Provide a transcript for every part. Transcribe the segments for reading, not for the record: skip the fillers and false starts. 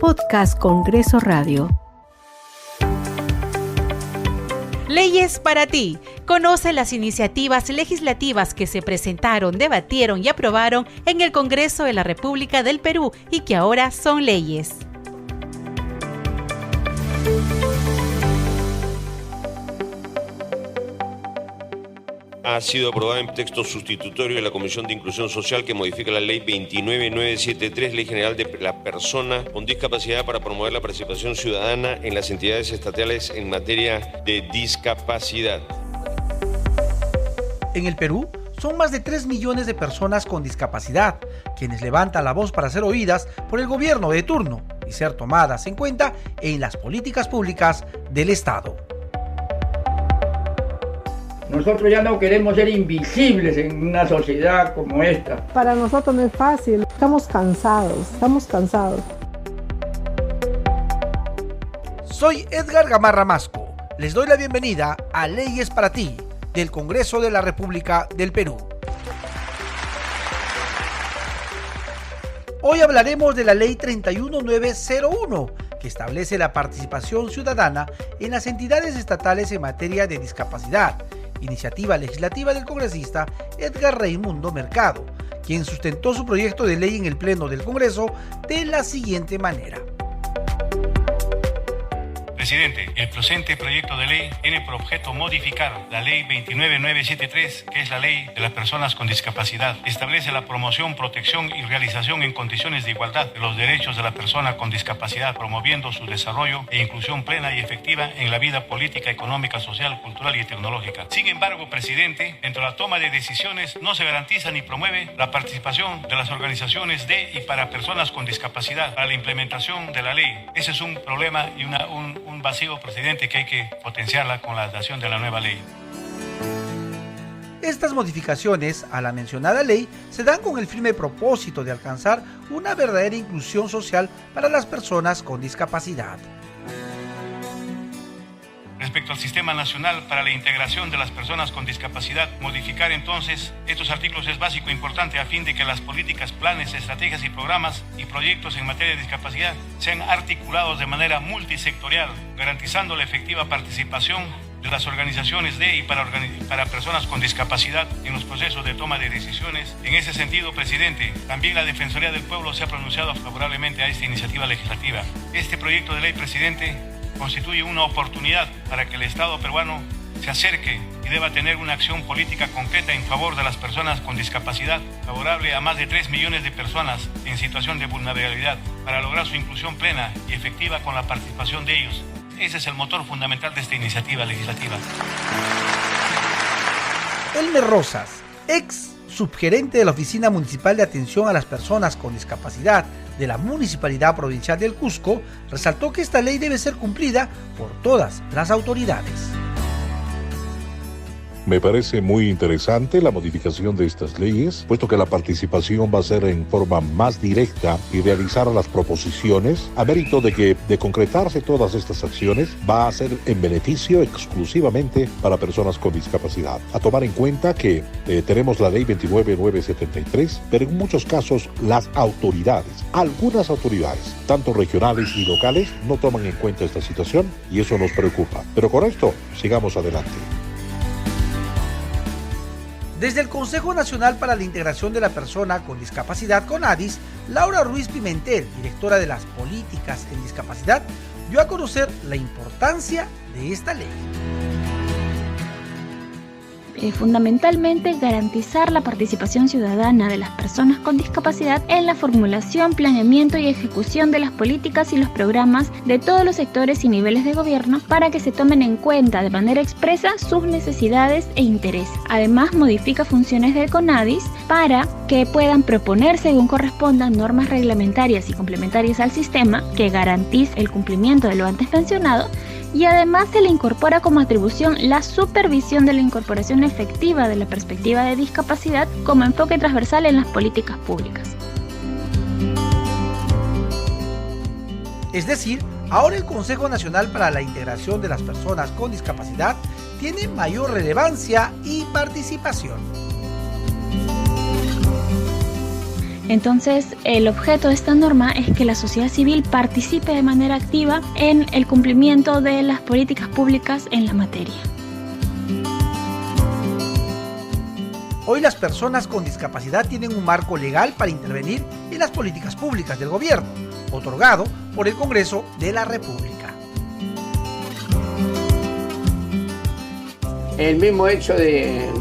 Podcast Congreso Radio. Leyes para ti. Conoce las iniciativas legislativas que se presentaron, debatieron y aprobaron en el Congreso de la República del Perú y que ahora son leyes. Ha sido aprobada en texto sustitutorio de la Comisión de Inclusión Social que modifica la Ley 29973, Ley General de la Persona con Discapacidad para promover la participación ciudadana en las entidades estatales en materia de discapacidad. En el Perú, son más de 3 millones de personas con discapacidad, quienes levantan la voz para ser oídas por el gobierno de turno y ser tomadas en cuenta en las políticas públicas del Estado. Nosotros ya no queremos ser invisibles en una sociedad como esta. Para nosotros no es fácil, estamos cansados. Soy Edgar Gamarra Masco. Les doy la bienvenida a Leyes para ti, del Congreso de la República del Perú. Hoy hablaremos de la Ley 31901, que establece la participación ciudadana en las entidades estatales en materia de discapacidad, iniciativa legislativa del congresista Edgar Raimundo Mercado, quien sustentó su proyecto de ley en el Pleno del Congreso de la siguiente manera. Presidente, el presente proyecto de ley tiene por objeto modificar la Ley 29973, que es la Ley de las Personas con Discapacidad. Establece la promoción, protección y realización en condiciones de igualdad de los derechos de la persona con discapacidad, promoviendo su desarrollo e inclusión plena y efectiva en la vida política, económica, social, cultural y tecnológica. Sin embargo, presidente, dentro de la toma de decisiones no se garantiza ni promueve la participación de las organizaciones de y para personas con discapacidad para la implementación de la ley. Ese es un problema y un vacío, presidente, que hay que potenciarla con la adaptación de la nueva ley. Estas modificaciones a la mencionada ley se dan con el firme propósito de alcanzar una verdadera inclusión social para las personas con discapacidad. Respecto al Sistema Nacional para la Integración de las Personas con Discapacidad, modificar entonces estos artículos es básico e importante a fin de que las políticas, planes, estrategias y programas y proyectos en materia de discapacidad sean articulados de manera multisectorial, garantizando la efectiva participación de las organizaciones de y para personas con discapacidad en los procesos de toma de decisiones. En ese sentido, presidente, también la Defensoría del Pueblo se ha pronunciado favorablemente a esta iniciativa legislativa. Este proyecto de ley, presidente, constituye una oportunidad para que el Estado peruano se acerque y deba tener una acción política concreta en favor de las personas con discapacidad, favorable a más de 3 millones de personas en situación de vulnerabilidad, para lograr su inclusión plena y efectiva con la participación de ellos. Ese es el motor fundamental de esta iniciativa legislativa. Elmer Rosas, ex subgerente de la Oficina Municipal de Atención a las Personas con Discapacidad de la Municipalidad Provincial del Cusco, resaltó que esta ley debe ser cumplida por todas las autoridades. Me parece muy interesante la modificación de estas leyes, puesto que la participación va a ser en forma más directa y realizar las proposiciones a mérito de que, de concretarse todas estas acciones, va a ser en beneficio exclusivamente para personas con discapacidad. A tomar en cuenta que tenemos la ley 29973, pero en muchos casos las autoridades, algunas autoridades, tanto regionales y locales, no toman en cuenta esta situación y eso nos preocupa. Pero con esto, sigamos adelante. Desde el Consejo Nacional para la Integración de la Persona con Discapacidad, CONADIS, Laura Ruiz Pimentel, directora de las políticas en discapacidad, dio a conocer la importancia de esta ley. Fundamentalmente garantizar la participación ciudadana de las personas con discapacidad en la formulación, planeamiento y ejecución de las políticas y los programas de todos los sectores y niveles de gobierno para que se tomen en cuenta de manera expresa sus necesidades e intereses. Además, modifica funciones del CONADIS para que puedan proponer según correspondan normas reglamentarias y complementarias al sistema que garantice el cumplimiento de lo antes mencionado. Y además se le incorpora como atribución la supervisión de la incorporación efectiva de la perspectiva de discapacidad como enfoque transversal en las políticas públicas. Es decir, ahora el Consejo Nacional para la Integración de las Personas con Discapacidad tiene mayor relevancia y participación. Entonces, el objeto de esta norma es que la sociedad civil participe de manera activa en el cumplimiento de las políticas públicas en la materia. Hoy las personas con discapacidad tienen un marco legal para intervenir en las políticas públicas del gobierno, otorgado por el Congreso de la República. El mismo hecho de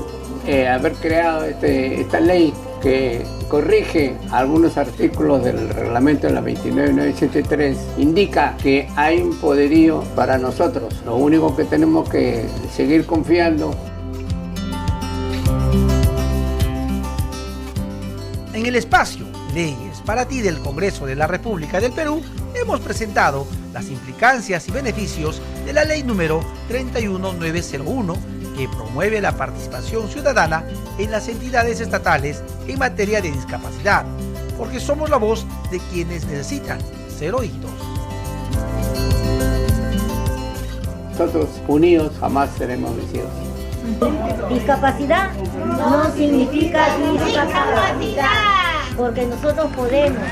haber creado esta ley que corrige algunos artículos del reglamento de la 29973 indica que hay un poderío para nosotros. Lo único que tenemos que seguir confiando. En el espacio Leyes para ti del Congreso de la República del Perú hemos presentado las implicancias y beneficios de la ley número 31901 que promueve la participación ciudadana en las entidades estatales en materia de discapacidad, porque somos la voz de quienes necesitan ser oídos. Nosotros unidos jamás seremos vencidos. Discapacidad no significa discapacidad, porque nosotros podemos.